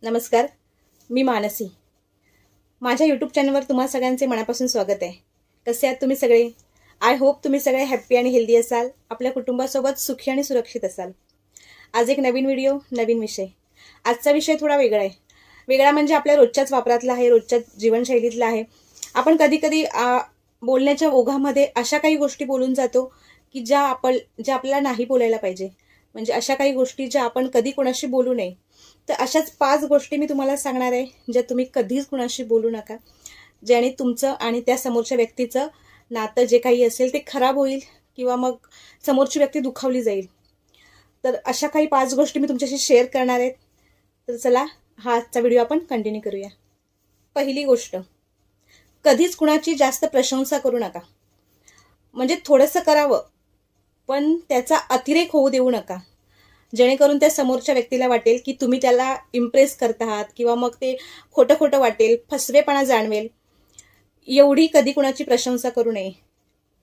नमस्कार, मी मानसी. माझ्या यूट्यूब चॅनलवर तुम्हा सगळ्यांचे मनापासून स्वागत आहे. कसे आहात तुम्ही सगळे? आय होप तुम्ही सगळे हॅप्पी आणि हेल्दी असाल, आपल्या कुटुंबासोबत सुखी आणि सुरक्षित असाल. आज एक नवीन व्हिडिओ, नवीन विषय. आजचा विषय थोडा वेगळा आहे. वेगळा म्हणजे आपल्या रोजच्याच वापरातला आहे, रोजच्या जीवनशैलीतला आहे. आपण कधी कधी बोलण्याच्या ओघामध्ये अशा काही गोष्टी बोलून जातो की ज्या आपल्याला नाही बोलायला पाहिजे. म्हणजे अशा काही गोष्टी ज्या आपण कधी कोणाशी बोलू नये. तर अशाच 5 गोष्टी मी तुम्हाला सांगणार आहे, ज्या तुम्ही कधीच कुणाशी बोलू नका. ज्याने तुमचं आणि त्या समोरच्या व्यक्तीचं नातं जे काही असेल ते खराब होईल किंवा मग समोरची व्यक्ती दुखावली जाईल. तर अशा काही 5 गोष्टी मी तुमच्याशी शेअर करणार आहेत. तर चला, हा आजचा व्हिडिओ आपण कंटिन्यू करूया. पहिली गोष्ट, कधीच कुणाची जास्त प्रशंसा करू नका. म्हणजे थोडंसं करावं, पण त्याचा अतिरेक होऊ देऊ नका. जेणेकरून त्या समोरच्या व्यक्तीला वाटेल की तुम्ही त्याला इम्प्रेस करत आहात किंवा मग ते खोटं खोटं वाटेल, फसवेपणा जाणवेल. एवढी कधी कुणाची प्रशंसा करू नये.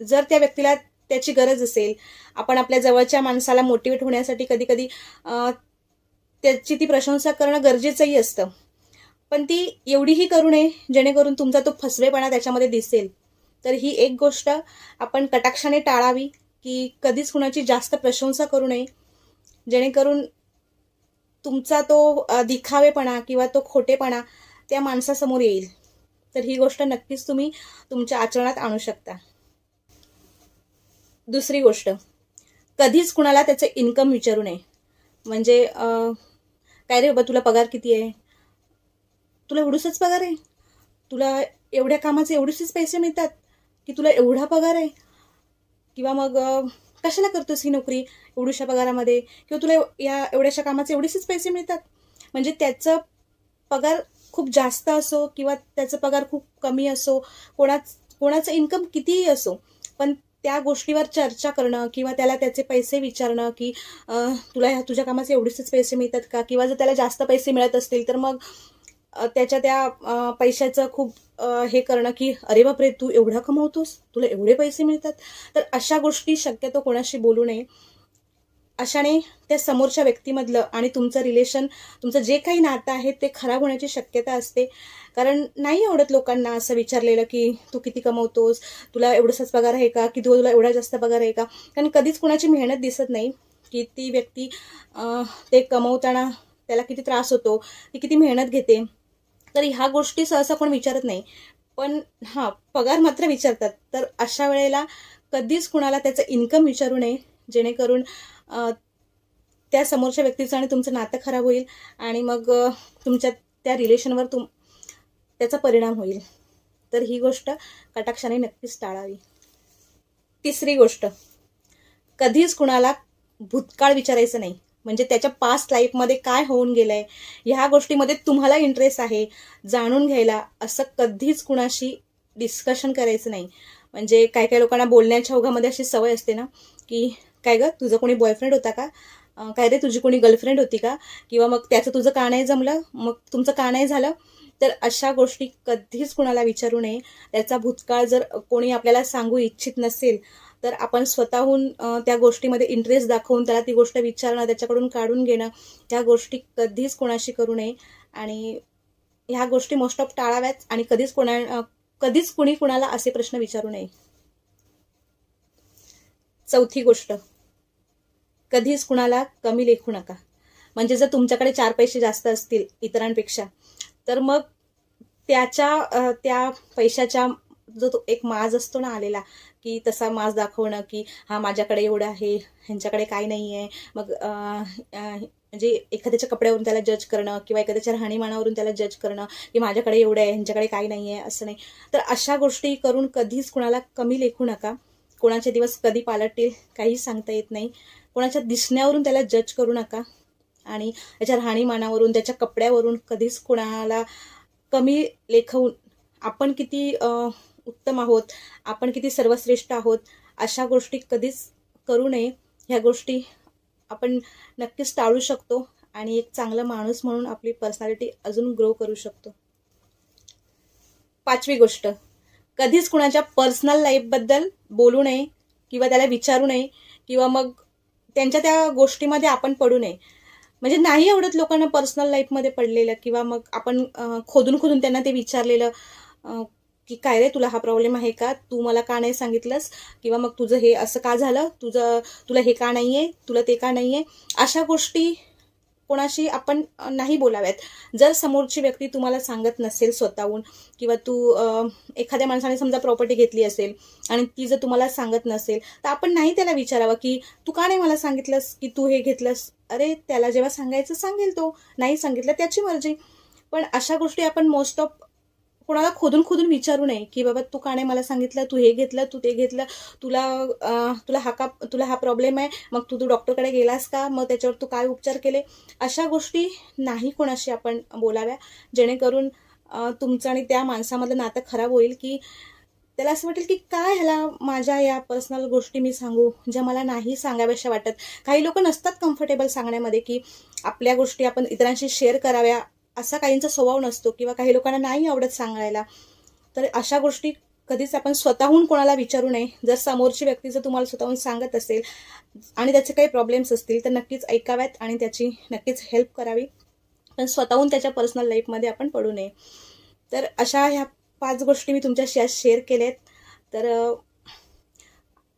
जर त्या व्यक्तीला त्याची गरज असेल, आपण आपल्या जवळच्या माणसाला मोटिवेट होण्यासाठी कधी कधी त्याची ती प्रशंसा करणं गरजेचंही असतं. पण ती एवढीही करू नये जेणेकरून तुमचा तो फसवेपणा त्याच्यामध्ये दिसेल. तर ही एक गोष्ट आपण कटाक्षाने टाळावी की कधीच कुणाची जास्त प्रशंसा करू नये, जेणेकरून तुमचा तो दिखावेपणा किंवा तो खोटेपणा त्या माणसासमोर येईल. तर ही गोष्ट नक्कीच तुम्ही तुमच्या आचरणात आणू शकता. दुसरी गोष्ट, कधीच कुणाला त्याचं इन्कम विचारू नये. म्हणजे काय रे बाबा, तुला पगार किती आहे? तुला एवढूसच पगार आहे? तुला एवढ्या कामाचे एवढेसेच पैसे मिळतात की तुला एवढा पगार आहे? किंवा मग कशाला करतोस ही नोकरी एवढ्याशा पगारामध्ये? किंवा तुला या एवढ्याशा कामाचे एवढेसेच पैसे मिळतात? म्हणजे त्याचं पगार खूप जास्त असो किंवा त्याचा पगार खूप कमी असो, कोणाचं इन्कम कितीही असो, पण त्या गोष्टीवर चर्चा करणं किंवा त्याला त्याचे पैसे विचारणं की तुला तुझ्या कामाचे एवढेच पैसे मिळतात का? किंवा जर त्याला जास्त पैसे मिळत असतील तर मग त्याच्या त्या पैशाचं खूप हे करणं की अरे बापरे, तू एवढा कमवतोस, तुला एवढे पैसे मिळतात. तर अशा गोष्टी शक्यतो कोणाशी बोलू नये. अशाने त्या समोरच्या व्यक्तीमधलं आणि तुमचं रिलेशन, तुमचं जे काही नातं आहे ते खराब होण्याची शक्यता असते. कारण नाही आवडत लोकांना असं विचारलेलं की तू किती कमवतोस, तुला एवढंच पगार आहे का, की तुला एवढा जास्त पगार आहे का? कारण कधीच कुणाची मेहनत दिसत नाही की ती व्यक्ती ते कमवताना त्याला किती त्रास होतो, ती किती मेहनत घेते. तर ह्या गोष्टी सहसा कोण विचारत नाही. पण हां, पगार मात्र विचारतात. तर अशा वेळेला कधीच कुणाला त्याचं इन्कम विचारू नये, जेणेकरून त्या समोरच्या व्यक्तीचं आणि तुमचं नातं खराब होईल आणि मग तुमच्या त्या रिलेशनवर त्याचा परिणाम होईल. तर ही गोष्ट कटाक्षाने नक्कीच टाळावी. तिसरी गोष्ट, कधीच कुणाला भूतकाळ विचारायचं नाही. म्हणजे त्याच्या पास्ट लाईफमध्ये काय होऊन गेलंय, ह्या गोष्टीमध्ये तुम्हाला इंटरेस्ट आहे जाणून घ्यायला, असं कधीच कुणाशी डिस्कशन करायचं नाही. म्हणजे काही काही लोकांना बोलण्याच्या ओघामध्ये अशी सवय असते ना की काय गं, तुझा कोणी बॉयफ्रेंड होता का? काय रे, तुझी कोणी गर्लफ्रेंड होती का? किंवा मग त्याचं तुझं का नाही जमलं, मग तुमचं का नाही झालं? तर अशा गोष्टी कधीच कुणाला विचारू नये. त्याचा भूतकाळ जर कोणी आपल्याला सांगू इच्छित नसेल तर आपण स्वतःहून त्या गोष्टीमध्ये इंटरेस्ट दाखवून त्याला ती गोष्ट विचारणं, त्याच्याकडून काढून घेणं, ह्या गोष्टी कधीच कोणाशी करू नये. आणि ह्या गोष्टी मोस्ट ऑफ टाळाव्याच आणि कधीच कुणी कुणाला असे प्रश्न विचारू नये. चौथी गोष्ट, कधीच कुणाला कमी लेखू नका. म्हणजे जर तुमच्याकडे 4 पैसे जास्त असतील इतरांपेक्षा, तर मग त्या पैशाच्या जो तो एक माज असतो ना आलेला, की तसा माज दाखवणं की हा माझ्याकडे एवढं आहे, ह्यांच्याकडे काही नाही आहे. मग म्हणजे एखाद्याच्या कपड्यावरून त्याला जज करणं किंवा एखाद्याच्या राहणीमानावरून त्याला जज करणं की माझ्याकडे एवढं आहे, ह्यांच्याकडे काही नाही आहे, असं नाही. तर अशा गोष्टी करून कधीच कुणाला कमी लेखू नका. कोणाचे दिवस कधी पालटतील काही सांगता येत नाही. कोणाच्या दिसण्यावरून त्याला जज करू नका आणि त्याच्या राहणीमानावरून, त्याच्या कपड्यावरून कधीच कोणाला कमी लेखवून आपण किती उत्तम आहोत, आपण किती सर्वश्रेष्ठ आहोत, अशा गोष्टी कधीच करू नये. ह्या गोष्टी आपण नक्कीच टाळू शकतो आणि एक चांगला माणूस म्हणून आपली पर्सनॅलिटी अजून ग्रो करू शकतो. 5वी गोष्ट, कधीच कुणाच्या पर्सनल लाईफबद्दल बोलू नये किंवा त्याला विचारू नये किंवा मग त्यांच्या त्या गोष्टीमध्ये आपण पडू नये. म्हणजे नाही आवडत लोकांना पर्सनल लाईफमध्ये पडलेलं, किंवा मग आपण खोदून खोदून त्यांना ते विचारलेलं, की काय रे, तुला हा प्रॉब्लेम आहे का, तू मला का नाही सांगितलंस, किंवा मग तुझं हे असं का झालं, तुला हे का नाही आहे, तुला ते का नाही आहे. अशा गोष्टी कोणाशी आपण नाही बोलाव्यात. जर समोरची व्यक्ती तुम्हाला सांगत नसेल स्वतःहून, किंवा एखाद्या माणसाने समजा प्रॉपर्टी घेतली असेल आणि ती जर तुम्हाला सांगत नसेल, तर आपण नाही त्याला विचारावं, की तू का नाही मला सांगितलंस की तू हे घेतलंस. अरे, त्याला जेव्हा सांगायचं सांगेल तो, नाही सांगितलं त्याची मर्जी. पण अशा गोष्टी आपण मोस्ट ऑफ कोणाला खोदून खोदून विचारू नये, की बाबा तू का नाही मला सांगितलं, तू हे घेतलं, तू ते घेतलं, तुला तुला हा प्रॉब्लेम आहे, मग तू डॉक्टरकडे गेलास का, मग त्याच्यावर तू काय उपचार केले. अशा गोष्टी नाही कोणाशी आपण बोलाव्या, जेणेकरून तुमचं आणि त्या माणसामधलं नातं खराब होईल, की त्याला असं वाटेल, की काय ह्याला माझ्या या पर्सनल गोष्टी मी सांगू, ज्या मला नाही सांगाव्याशा वाटत. काही लोक नसतात कम्फर्टेबल सांगण्यामध्ये, की आपल्या गोष्टी आपण इतरांशी शेअर कराव्या, असा काहींचा स्वभाव नसतो, किंवा काही लोकांना नाही आवडत सांगायला. तर अशा गोष्टी कधीच आपण स्वतःहून कोणाला विचारू नये. जर समोरची व्यक्ती जर तुम्हाला स्वतःहून सांगत असेल आणि त्याचे काही प्रॉब्लेम्स असतील, तर नक्कीच ऐकाव्यात आणि त्याची नक्कीच हेल्प करावी. पण स्वतःहून त्याच्या पर्सनल लाईफमध्ये आपण पडू नये. तर अशा ह्या 5 गोष्टी मी तुमच्याशी आज शेअर केल्यात. तर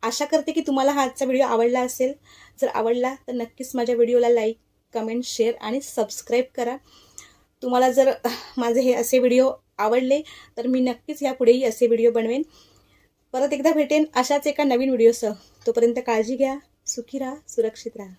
आशा करते की तुम्हाला हा आजचा व्हिडिओ आवडला असेल. जर आवडला तर नक्कीच माझ्या व्हिडिओला लाईक, कमेंट, शेअर आणि सबस्क्राईब करा. तुम्हाला जर माझे हे असे व्हिडिओ आवडले तर मी नक्कीच यापुढेही असे व्हिडिओ बनवेन. परत एकदा भेटेन अशाच एका नवीन व्हिडिओसह. तोपर्यंत काळजी घ्या, सुखी राहा, सुरक्षित राहा.